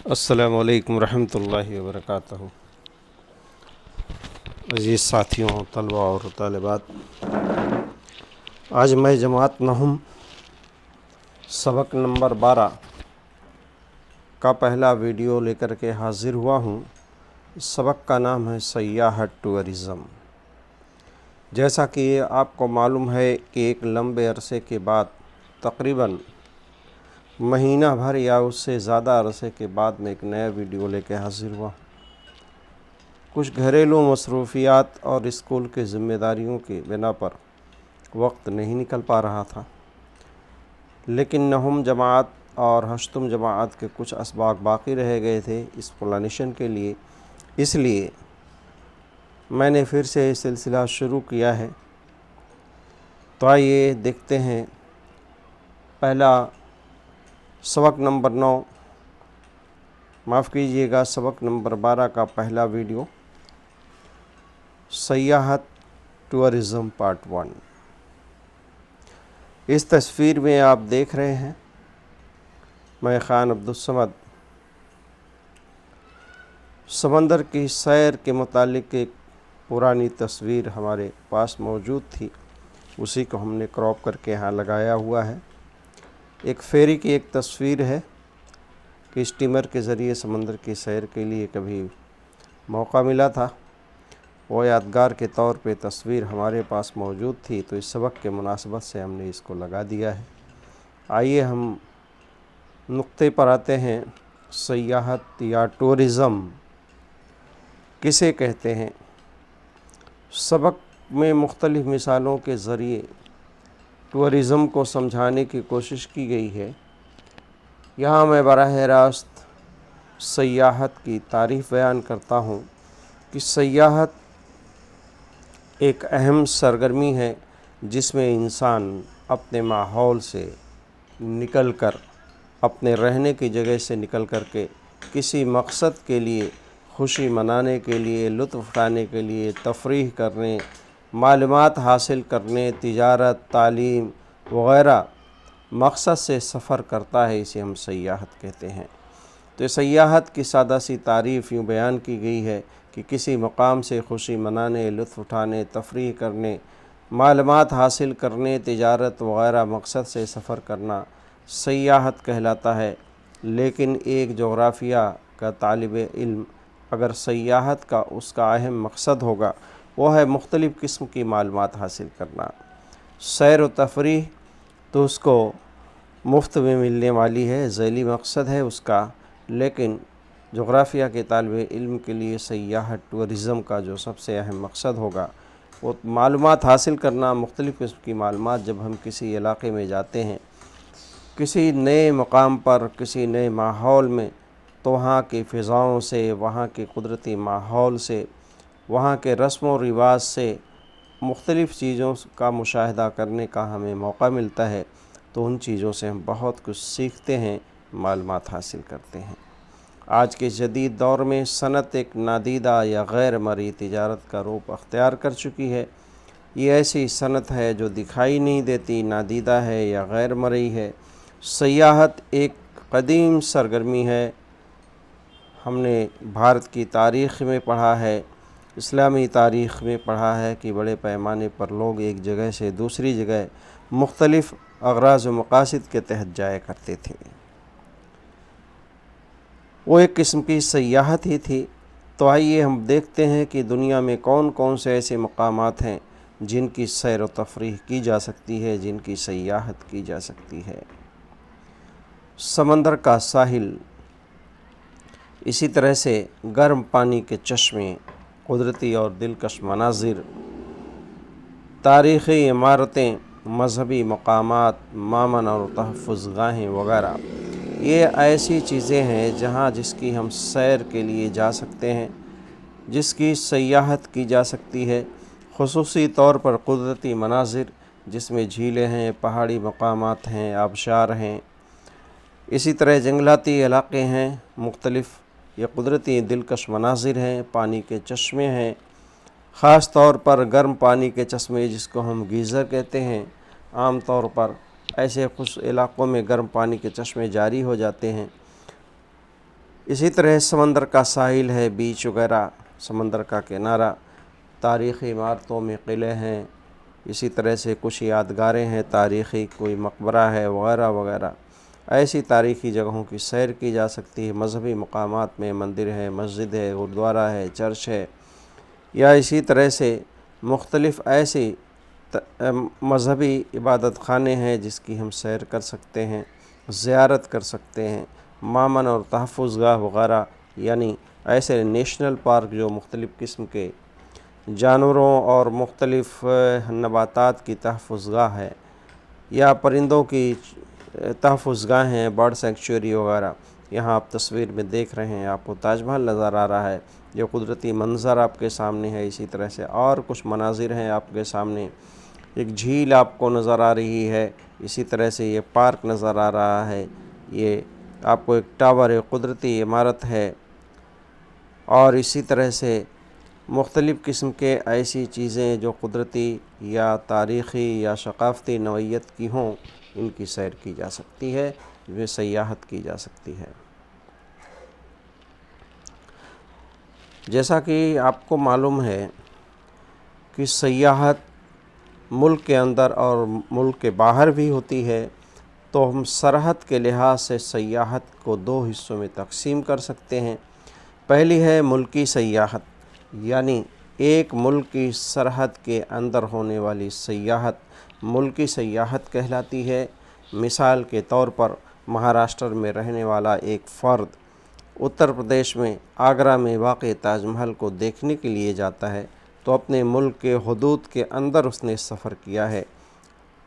السلام علیکم ورحمۃ اللہ وبرکاتہ۔ عزیز ساتھیوں، طلبہ اور طالبات، آج میں جماعت نہم سبق نمبر 12 کا پہلا ویڈیو لے کر کے حاضر ہوا ہوں۔ اس سبق کا نام ہے سیاحت ٹورزم۔ جیسا کہ آپ کو معلوم ہے کہ ایک لمبے عرصے کے بعد، تقریباً مہینہ بھر یا اس سے زیادہ عرصے کے بعد میں ایک نیا ویڈیو لے کے حاضر ہوا۔ کچھ گھریلو مصروفیات اور اسکول کے ذمہ داریوں کی بنا پر وقت نہیں نکل پا رہا تھا، لیکن نہم جماعت اور ہشتم جماعت کے کچھ اسباق باقی رہ گئے تھے ایکسپلینیشن کے لیے، اس لیے میں نے پھر سے یہ سلسلہ شروع کیا ہے۔ تو آئیے دیکھتے ہیں پہلا سبق نمبر 9، معاف کیجیے گا، سبق نمبر 12 کا پہلا ویڈیو، سیاحت ٹورزم پارٹ 1۔ اس تصویر میں آپ دیکھ رہے ہیں میں خان عبدالصمد سمندر کی سیر کے متعلق ایک پرانی تصویر ہمارے پاس موجود تھی، اسی کو ہم نے کراپ کر کے یہاں لگایا ہوا ہے۔ ایک فیری کی ایک تصویر ہے کہ اسٹیمر کے ذریعے سمندر کی سیر کے لیے کبھی موقع ملا تھا، وہ یادگار کے طور پہ تصویر ہمارے پاس موجود تھی، تو اس سبق کے مناسبت سے ہم نے اس کو لگا دیا ہے۔ آئیے ہم نقطے پر آتے ہیں۔ سیاحت یا ٹورزم کسے کہتے ہیں؟ سبق میں مختلف مثالوں کے ذریعے ٹورزم کو سمجھانے کی کوشش کی گئی ہے۔ یہاں میں براہ راست سیاحت کی تعریف بیان کرتا ہوں کہ سیاحت ایک اہم سرگرمی ہے جس میں انسان اپنے ماحول سے نکل کر، اپنے رہنے کی جگہ سے نکل کر کے کسی مقصد کے لیے، خوشی منانے کے لیے، لطف اٹھانے کے لیے، تفریح کرنے، معلومات حاصل کرنے، تجارت، تعلیم وغیرہ مقصد سے سفر کرتا ہے، اسے ہم سیاحت کہتے ہیں۔ تو سیاحت کی سادہ سی تعریف یوں بیان کی گئی ہے کہ کسی مقام سے خوشی منانے، لطف اٹھانے، تفریح کرنے، معلومات حاصل کرنے، تجارت وغیرہ مقصد سے سفر کرنا سیاحت کہلاتا ہے۔ لیکن ایک جغرافیہ کا طالب علم اگر سیاحت کا اس کا اہم مقصد ہوگا، وہ ہے مختلف قسم کی معلومات حاصل کرنا۔ سیر و تفریح تو اس کو مفت میں ملنے والی ہے، ذیلی مقصد ہے اس کا، لیکن جغرافیہ کے طالب علم کے لیے سیاحت ٹورزم کا جو سب سے اہم مقصد ہوگا وہ معلومات حاصل کرنا، مختلف قسم کی معلومات۔ جب ہم کسی علاقے میں جاتے ہیں، کسی نئے مقام پر، کسی نئے ماحول میں، تو وہاں کی فضاؤں سے، وہاں کے قدرتی ماحول سے، وہاں کے رسم و رواج سے مختلف چیزوں کا مشاہدہ کرنے کا ہمیں موقع ملتا ہے، تو ان چیزوں سے ہم بہت کچھ سیکھتے ہیں، معلومات حاصل کرتے ہیں۔ آج کے جدید دور میں صنعت ایک نادیدہ یا غیر مرئی تجارت کا روپ اختیار کر چکی ہے۔ یہ ایسی صنعت ہے جو دکھائی نہیں دیتی، نادیدہ ہے یا غیر مرئی ہے۔ سیاحت ایک قدیم سرگرمی ہے۔ ہم نے بھارت کی تاریخ میں پڑھا ہے، اسلامی تاریخ میں پڑھا ہے کہ بڑے پیمانے پر لوگ ایک جگہ سے دوسری جگہ مختلف اغراض و مقاصد کے تحت جایا کرتے تھے۔ وہ ایک قسم کی سیاحت ہی تھی۔ تو آئیے ہم دیکھتے ہیں کہ دنیا میں کون کون سے ایسے مقامات ہیں جن کی سیر و تفریح کی جا سکتی ہے، جن کی سیاحت کی جا سکتی ہے۔ سمندر کا ساحل، اسی طرح سے گرم پانی کے چشمے، قدرتی اور دلکش مناظر، تاریخی عمارتیں، مذہبی مقامات، مامن اور تحفظ گاہیں وغیرہ، یہ ایسی چیزیں ہیں جہاں جس کی ہم سیر کے لیے جا سکتے ہیں، جس کی سیاحت کی جا سکتی ہے۔ خصوصی طور پر قدرتی مناظر جس میں جھیلیں ہیں، پہاڑی مقامات ہیں، آبشار ہیں، اسی طرح جنگلاتی علاقے ہیں، مختلف یہ قدرتی دلکش مناظر ہیں، پانی کے چشمے ہیں، خاص طور پر گرم پانی کے چشمے جس کو ہم گیزر کہتے ہیں۔ عام طور پر ایسے کچھ علاقوں میں گرم پانی کے چشمے جاری ہو جاتے ہیں۔ اسی طرح سمندر کا ساحل ہے، بیچ وغیرہ، سمندر کا کنارہ، تاریخی عمارتوں میں قلعے ہیں، اسی طرح سے کچھ یادگاریں ہیں تاریخی، کوئی مقبرہ ہے وغیرہ وغیرہ۔ ایسی تاریخی جگہوں کی سیر کی جا سکتی ہے۔ مذہبی مقامات میں مندر ہے، مسجد ہے، گرودوارہ ہے، چرچ ہے، یا اسی طرح سے مختلف ایسی مذہبی عبادت خانے ہیں جس کی ہم سیر کر سکتے ہیں، زیارت کر سکتے ہیں۔ مامن اور تحفظ گاہ وغیرہ، یعنی ایسے نیشنل پارک جو مختلف قسم کے جانوروں اور مختلف نباتات کی تحفظ گاہ ہے، یا پرندوں کی تحفظ گاہ ہیں، برڈ سینکچوری وغیرہ۔ یہاں آپ تصویر میں دیکھ رہے ہیں، آپ کو تاج محل نظر آ رہا ہے، جو قدرتی منظر آپ کے سامنے ہے۔ اسی طرح سے اور کچھ مناظر ہیں آپ کے سامنے، ایک جھیل آپ کو نظر آ رہی ہے، اسی طرح سے یہ پارک نظر آ رہا ہے، یہ آپ کو ایک ٹاور، ایک قدرتی عمارت ہے، اور اسی طرح سے مختلف قسم کے ایسی چیزیں جو قدرتی یا تاریخی یا ثقافتی نوعیت کی ہوں، ان کی سیر کی جا سکتی ہے، یہ سیاحت کی جا سکتی ہے۔ جیسا کہ آپ کو معلوم ہے کہ سیاحت ملک کے اندر اور ملک کے باہر بھی ہوتی ہے، تو ہم سرحد کے لحاظ سے سیاحت کو دو حصوں میں تقسیم کر سکتے ہیں۔ پہلی ہے ملکی سیاحت، یعنی ایک ملک کی سرحد کے اندر ہونے والی سیاحت ملکی سیاحت کہلاتی ہے۔ مثال کے طور پر مہاراشٹر میں رہنے والا ایک فرد اتر پردیش میں آگرہ میں واقع تاج محل کو دیکھنے کے لیے جاتا ہے، تو اپنے ملک کے حدود کے اندر اس نے سفر کیا ہے،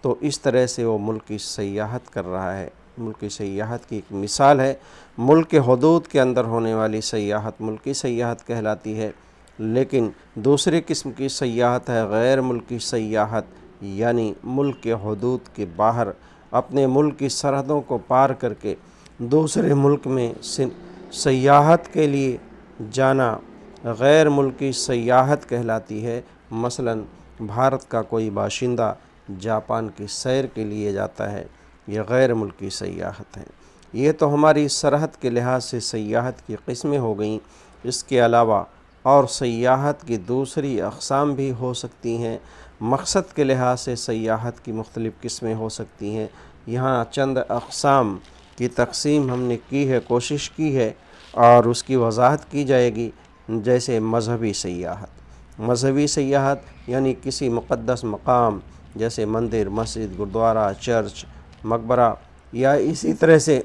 تو اس طرح سے وہ ملک کی سیاحت کر رہا ہے۔ ملک کی سیاحت کی ایک مثال ہے۔ ملک کے حدود کے اندر ہونے والی سیاحت ملکی سیاحت کہلاتی ہے، لیکن دوسری قسم کی سیاحت ہے غیر ملکی سیاحت، یعنی ملک کے حدود کے باہر اپنے ملک کی سرحدوں کو پار کر کے دوسرے ملک میں سیاحت کے لیے جانا غیر ملکی سیاحت کہلاتی ہے۔ مثلاً بھارت کا کوئی باشندہ جاپان کی سیر کے لیے جاتا ہے، یہ غیر ملکی سیاحت ہے۔ یہ تو ہماری سرحد کے لحاظ سے سیاحت کی قسمیں ہو گئیں۔ اس کے علاوہ اور سیاحت کی دوسری اقسام بھی ہو سکتی ہیں۔ مقصد کے لحاظ سے سیاحت کی مختلف قسمیں ہو سکتی ہیں۔ یہاں چند اقسام کی تقسیم ہم نے کی ہے، کوشش کی ہے، اور اس کی وضاحت کی جائے گی۔ جیسے مذہبی سیاحت، مذہبی سیاحت یعنی کسی مقدس مقام جیسے مندر، مسجد، گرودوارہ، چرچ، مقبرہ، یا اسی طرح سے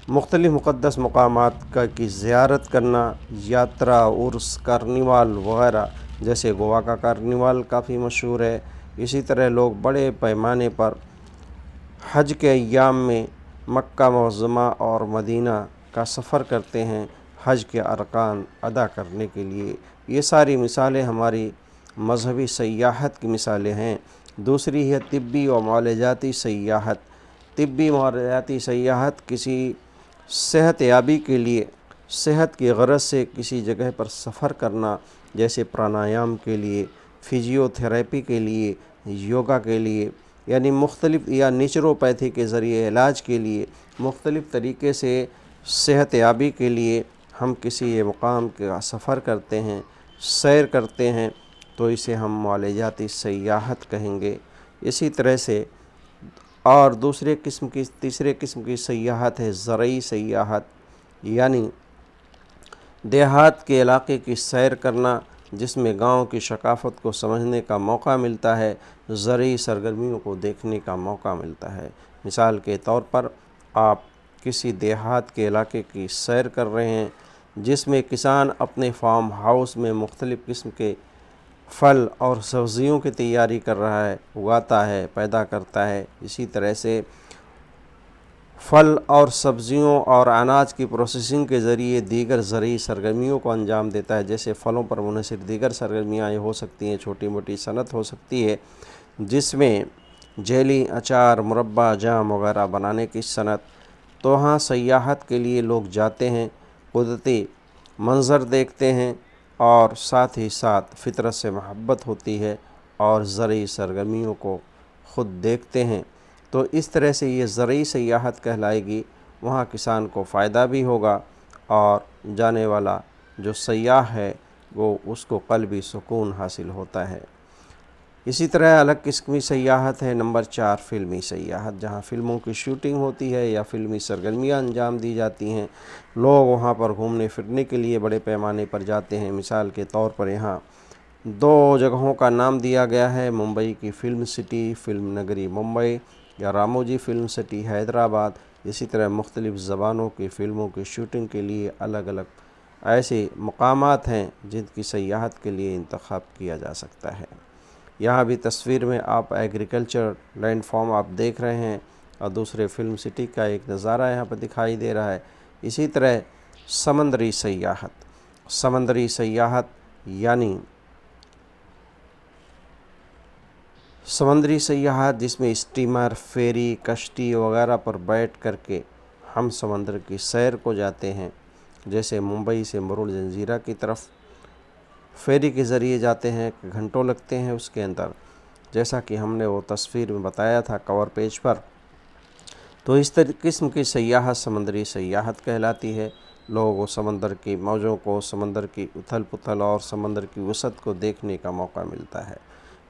مختلف مقدس مقامات کی زیارت کرنا، یاترا، عرس، کارنیوال وغیرہ، جیسے گوا کا کارنیوال کافی مشہور ہے۔ اسی طرح لوگ بڑے پیمانے پر حج کے ایام میں مکہ معظمہ اور مدینہ کا سفر کرتے ہیں حج کے ارکان ادا کرنے کے لیے۔ یہ ساری مثالیں ہماری مذہبی سیاحت کی مثالیں ہیں۔ دوسری ہے طبی و معالجاتی سیاحت۔ طبی معالجاتی سیاحت کسی صحت یابی کے لیے، صحت کی غرض سے کسی جگہ پر سفر کرنا، جیسے پرانایام کے لیے، فزیو تھراپی کے لیے، یوگا کے لیے، یعنی مختلف، یا نیچروپیتھی کے ذریعے علاج کے لیے، مختلف طریقے سے صحت یابی کے لیے ہم کسی مقام کا سفر کرتے ہیں، سیر کرتے ہیں، تو اسے ہم معالجاتی سیاحت کہیں گے۔ اسی طرح سے اور تیسرے قسم کی سیاحت ہے زرعی سیاحت، یعنی دیہات کے علاقے کی سیر کرنا، جس میں گاؤں کی ثقافت کو سمجھنے کا موقع ملتا ہے، زرعی سرگرمیوں کو دیکھنے کا موقع ملتا ہے۔ مثال کے طور پر آپ کسی دیہات کے علاقے کی سیر کر رہے ہیں، جس میں کسان اپنے فارم ہاؤس میں مختلف قسم کے پھل اور سبزیوں کی تیاری کر رہا ہے، اگاتا ہے، پیدا کرتا ہے۔ اسی طرح سے پھل اور سبزیوں اور اناج کی پروسیسنگ کے ذریعے دیگر زرعی سرگرمیوں کو انجام دیتا ہے، جیسے پھلوں پر منحصر دیگر سرگرمیاں ہو سکتی ہیں، چھوٹی موٹی صنعت ہو سکتی ہے، جس میں جیلی، اچار، مربہ، جام وغیرہ بنانے کی صنعت۔ تو وہاں سیاحت کے لیے لوگ جاتے ہیں، قدرتی منظر دیکھتے ہیں، اور ساتھ ہی ساتھ فطرت سے محبت ہوتی ہے اور زرعی سرگرمیوں کو خود دیکھتے ہیں۔ تو اس طرح سے یہ زرعی سیاحت کہلائے گی۔ وہاں کسان کو فائدہ بھی ہوگا اور جانے والا جو سیاح ہے وہ اس کو قلبی سکون حاصل ہوتا ہے۔ اسی طرح الگ قسمی سیاحت ہے نمبر 4 فلمی سیاحت، جہاں فلموں کی شوٹنگ ہوتی ہے یا فلمی سرگرمیاں انجام دی جاتی ہیں۔ لوگ وہاں پر گھومنے پھرنے کے لیے بڑے پیمانے پر جاتے ہیں۔ مثال کے طور پر یہاں 2 جگہوں کا نام دیا گیا ہے، ممبئی کی فلم سٹی، فلم نگری ممبئی، یا راموجی فلم سٹی حیدرآباد۔ اسی طرح مختلف زبانوں کی فلموں کی شوٹنگ کے لیے الگ الگ ایسے مقامات ہیں جن کی سیاحت کے لیے انتخاب کیا جا سکتا ہے۔ یہاں بھی تصویر میں آپ ایگریکلچر لینڈ فارم آپ دیکھ رہے ہیں اور دوسرے فلم سٹی کا ایک نظارہ یہاں پر دکھائی دے رہا ہے۔ اسی طرح سمندری سیاحت یعنی سمندری سیاحت جس میں اسٹیمر، فیری، کشتی وغیرہ پر بیٹھ کر کے ہم سمندر کی سیر کو جاتے ہیں، جیسے ممبئی سے مرول جزیرہ کی طرف فیری کے ذریعے جاتے ہیں، گھنٹوں لگتے ہیں اس کے اندر، جیسا کہ ہم نے وہ تصویر میں بتایا تھا کور پیج پر۔ تو اس قسم کی سیاحت سمندری سیاحت کہلاتی ہے۔ لوگوں کو سمندر کی موجوں کو، سمندر کی اتھل پتھل اور سمندر کی وسعت کو دیکھنے کا موقع ملتا ہے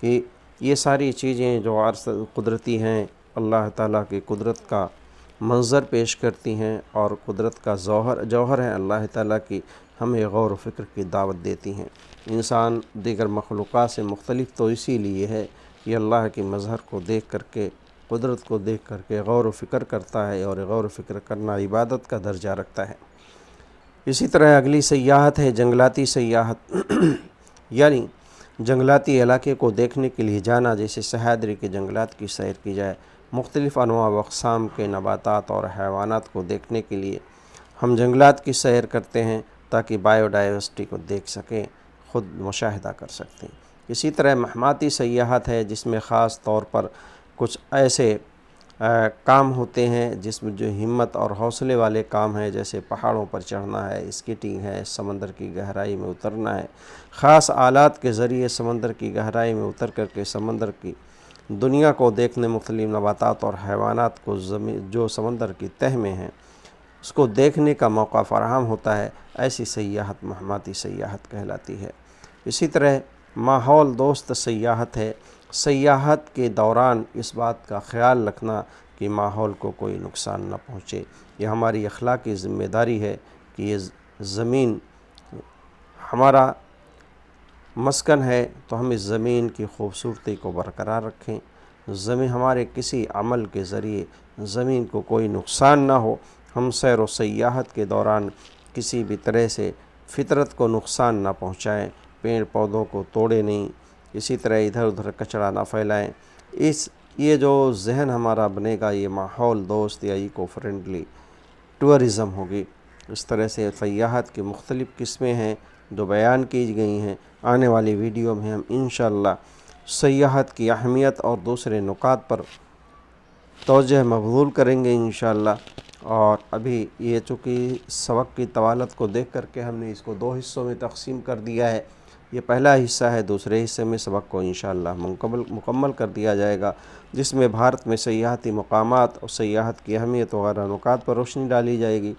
کہ یہ ساری چیزیں جو قدرتی ہیں، اللہ تعالیٰ کی قدرت کا منظر پیش کرتی ہیں اور قدرت کا جوہر ہے اللہ تعالیٰ کی، ہمیں غور و فکر کی دعوت دیتی ہیں۔ انسان دیگر مخلوقات سے مختلف تو اسی لیے ہے کہ اللہ کے مظہر کو دیکھ کر کے، قدرت کو دیکھ کر کے غور و فکر کرتا ہے، اور غور و فکر کرنا عبادت کا درجہ رکھتا ہے۔ اسی طرح اگلی سیاحت ہے جنگلاتی سیاحت یعنی جنگلاتی علاقے کو دیکھنے کے لیے جانا، جیسے سہیادری کے جنگلات کی سیر کی جائے، مختلف انواع و اقسام کے نباتات اور حیوانات کو دیکھنے کے لیے ہم جنگلات کی سیر کرتے ہیں تاکہ بائیو ڈائیورسٹی کو دیکھ سکیں، خود مشاہدہ کر سکتے ہیں۔ اسی طرح مہماتی سیاحت ہے جس میں خاص طور پر کچھ ایسے کام ہوتے ہیں جس میں جو ہمت اور حوصلے والے کام ہیں، جیسے پہاڑوں پر چڑھنا ہے، اسکیٹنگ ہے، سمندر کی گہرائی میں اترنا ہے، خاص آلات کے ذریعے سمندر کی گہرائی میں اتر کر کے سمندر کی دنیا کو دیکھنے، مختلف نباتات اور حیوانات کو جو سمندر کی تہہ میں ہیں اس کو دیکھنے کا موقع فراہم ہوتا ہے۔ ایسی سیاحت مہماتی سیاحت کہلاتی ہے۔ اسی طرح ماحول دوست سیاحت ہے، سیاحت کے دوران اس بات کا خیال رکھنا کہ ماحول کو کوئی نقصان نہ پہنچے۔ یہ ہماری اخلاقی ذمہ داری ہے کہ یہ زمین ہمارا مسکن ہے تو ہم اس زمین کی خوبصورتی کو برقرار رکھیں، زمین ہمارے کسی عمل کے ذریعے زمین کو کوئی نقصان نہ ہو، ہم سیر و سیاحت کے دوران کسی بھی طرح سے فطرت کو نقصان نہ پہنچائیں، پیڑ پودوں کو توڑیں نہیں، اسی طرح ادھر ادھر کچرا نہ پھیلائیں۔ یہ جو ذہن ہمارا بنے گا، یہ ماحول دوست یا ایکو فرینڈلی ٹورزم ہوگی۔ اس طرح سے سیاحت کی مختلف قسمیں ہیں جو بیان کی گئی ہیں۔ آنے والی ویڈیو میں ہم انشاءاللہ سیاحت کی اہمیت اور دوسرے نکات پر توجہ مبذول کریں گے انشاءاللہ۔ اور ابھی یہ چونکہ سبق کی طوالت کو دیکھ کر کے ہم نے اس کو 2 حصوں میں تقسیم کر دیا ہے، یہ پہلا حصہ ہے، دوسرے حصے میں سبق کو انشاءاللہ مکمل کر دیا جائے گا، جس میں بھارت میں سیاحتی مقامات اور سیاحت کی اہمیت وغیرہ نکات پر روشنی ڈالی جائے گی۔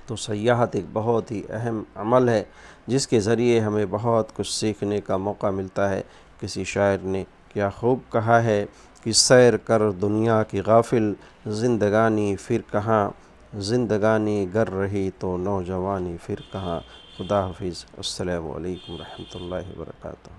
تو سیاحت ایک بہت ہی اہم عمل ہے جس کے ذریعے ہمیں بہت کچھ سیکھنے کا موقع ملتا ہے۔ کسی شاعر نے کیا خوب کہا ہے کہ سیر کر دنیا کی غافل، زندگانی پھر کہاں، زندگانی گر رہی تو نوجوانی پھر کہاں۔ خدا حافظ، السلام علیکم ورحمۃ اللہ وبرکاتہ۔